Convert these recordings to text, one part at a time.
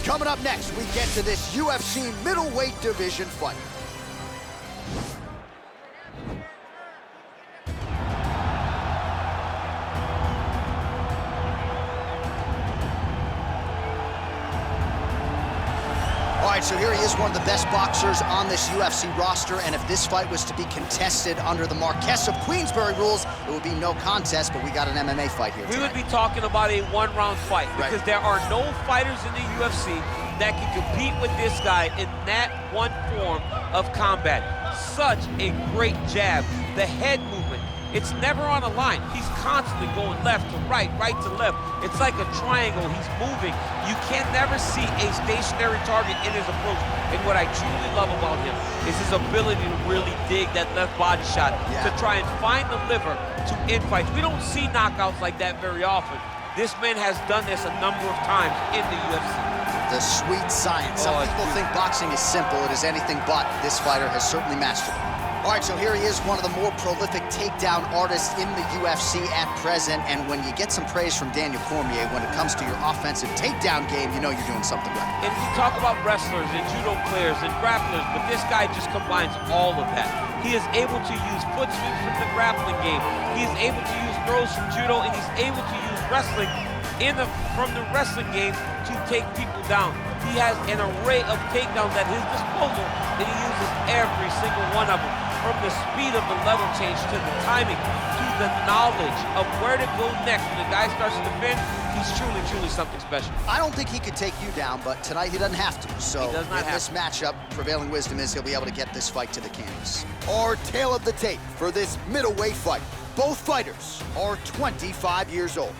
Coming up next, we get to this UFC middleweight division fight. All right, so here he is, one of the best boxers on this UFC roster, and if this fight was to be contested under the Marquess of Queensberry rules, it would be no contest, but we got an MMA fight here tonight. We would be talking about a one-round fight, because there are no fighters in the UFC that can compete with this guy in that one form of combat. Such a great jab, the head movement. It's never on a line. He's constantly going left to right, right to left. It's like a triangle. He's moving. You can never see a stationary target in his approach. And what I truly love about him is his ability to really dig that left body shot, to try and find the liver to end fights. We don't see knockouts like that very often. This man has done this a number of times in the UFC. The sweet science. Some people think boxing is simple. It is anything but. This fighter has certainly mastered it. All right, so here he is, one of the more prolific takedown artists in the UFC at present. And when you get some praise from Daniel Cormier when it comes to your offensive takedown game, you know you're doing something right. And we talk about wrestlers and judo players and grapplers, but this guy just combines all of that. He is able to use foot sweeps from the grappling game. He is able to use throws from judo, and he's able to use wrestling from the wrestling game to take people down. He has an array of takedowns at his disposal, and he uses every single one of them. From the speed of the level change to the timing to the knowledge of where to go next. When the guy starts to defend, he's truly, truly something special. I don't think he could take you down, but tonight he doesn't have to. So he does not have this matchup, prevailing wisdom is he'll be able to get this fight to the canvas. Our tale of the tape for this middleweight fight. Both fighters are 25 years old.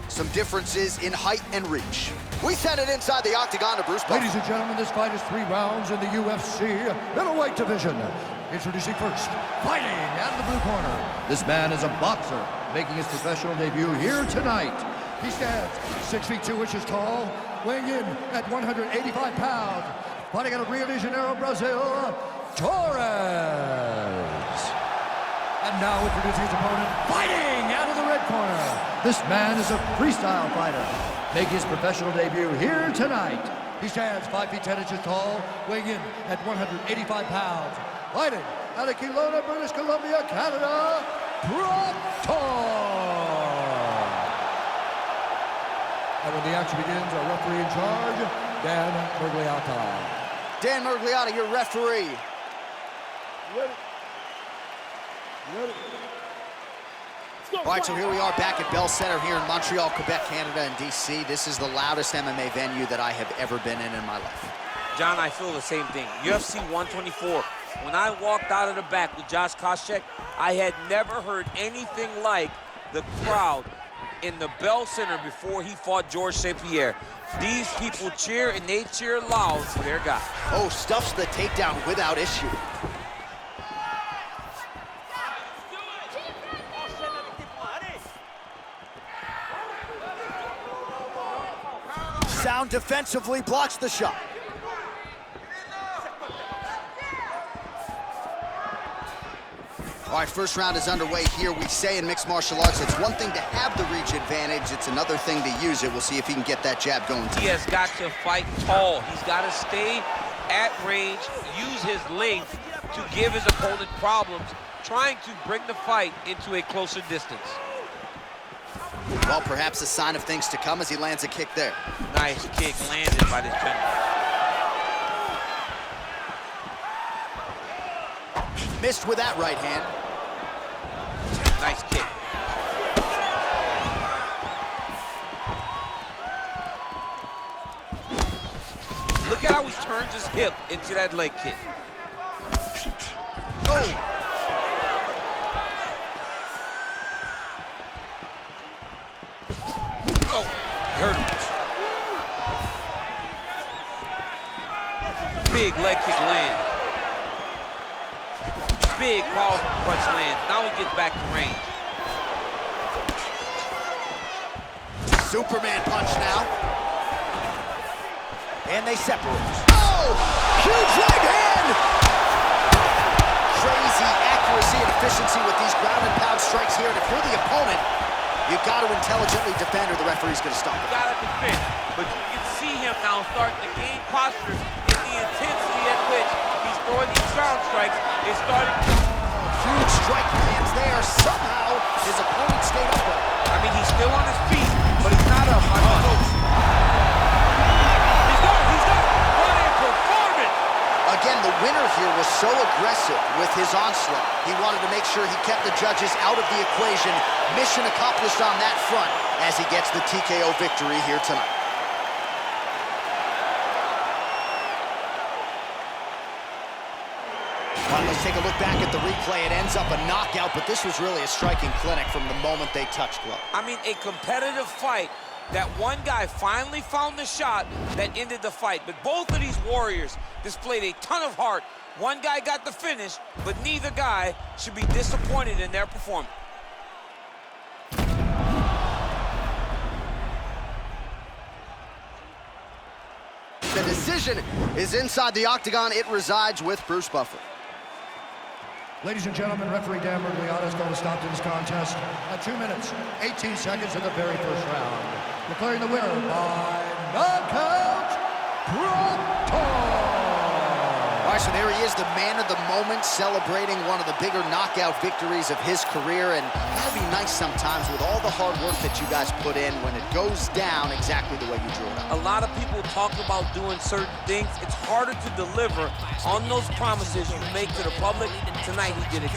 Some differences in height and reach. We send it inside the Octagon to Bruce Buffer. Ladies and gentlemen, this fight is 3 rounds in the UFC middleweight division. Introducing first, fighting out of the blue corner. This man is a boxer, making his professional debut here tonight. He stands 6 feet 2 inches tall, weighing in at 185 pounds. Fighting out of Rio de Janeiro, Brazil, Torres. And now introducing his opponent, fighting out of the red corner. This man is a freestyle fighter, making his professional debut here tonight. He stands 5 feet 10 inches tall, weighing in at 185 pounds. Fighting out of Kelowna, British Columbia, Canada, Proctor. And when the action begins, our referee in charge, Dan Mergliata. Dan Mergliata, your referee. Ready. All right, so here we are back at Bell Center here in Montreal, Quebec, Canada, and DC. This is the loudest MMA venue that I have ever been in my life. John, I feel the same thing. UFC 124. When I walked out of the back with Josh Koscheck, I had never heard anything like the crowd in the Bell Center before he fought Georges St-Pierre. These people cheer, and they cheer loud for their guy. Oh, stuffs the takedown without issue. Sound defensively blocks the shot. All right, first round is underway here. We say in mixed martial arts, it's one thing to have the reach advantage. It's another thing to use it. We'll see if he can get that jab going. He has got to fight tall. He's got to stay at range, use his length to give his opponent problems, trying to bring the fight into a closer distance. Well, perhaps a sign of things to come as he lands a kick there. Nice kick landed by this gentleman. Missed with that right hand. Nice kick. Look at how he turns his hip into that leg kick. Oh! Oh, hurt him. Big leg kick land. Big powerful punch land. Now he gets back to range. Superman punch now. And they separate. Oh! Huge right hand! Crazy accuracy and efficiency with these ground and pound strikes here. And if you're the opponent, you got to intelligently defend or the referee's going to stop it. You got to defend, but you can see him now starting to gain posture in the intensity at which he's throwing these ground strikes. Is starting to... Huge strike lands there. Somehow his opponent stayed upright. I mean, he's still on his feet, but he's not up. He's done. What a performance! Again, the winner here was so aggressive with his onslaught. He wanted to make sure he kept the judges out of the equation. Mission accomplished on that front as he gets the TKO victory here tonight. All right, let's take a look back at the replay. It ends up a knockout, but this was really a striking clinic from the moment they touched gloves. I mean, a competitive fight. That one guy finally found the shot that ended the fight. But both of these warriors displayed a ton of heart. One guy got the finish, but neither guy should be disappointed in their performance. The decision is inside the octagon. It resides with Bruce Buffer. Ladies and gentlemen, referee Dan Middleweight is going to stop this contest at 2 minutes, 18 seconds in the very first round. Declaring the winner by knockout, Proctor! All right, so there he is, the man of the moment, celebrating one of the bigger knockout victories of his career. And that'd be nice sometimes with all the hard work that you guys put in when it goes down exactly the way you drew it up. A lot of people talk about doing certain things. It's harder to deliver on those promises you make to the public. Tonight, he did it.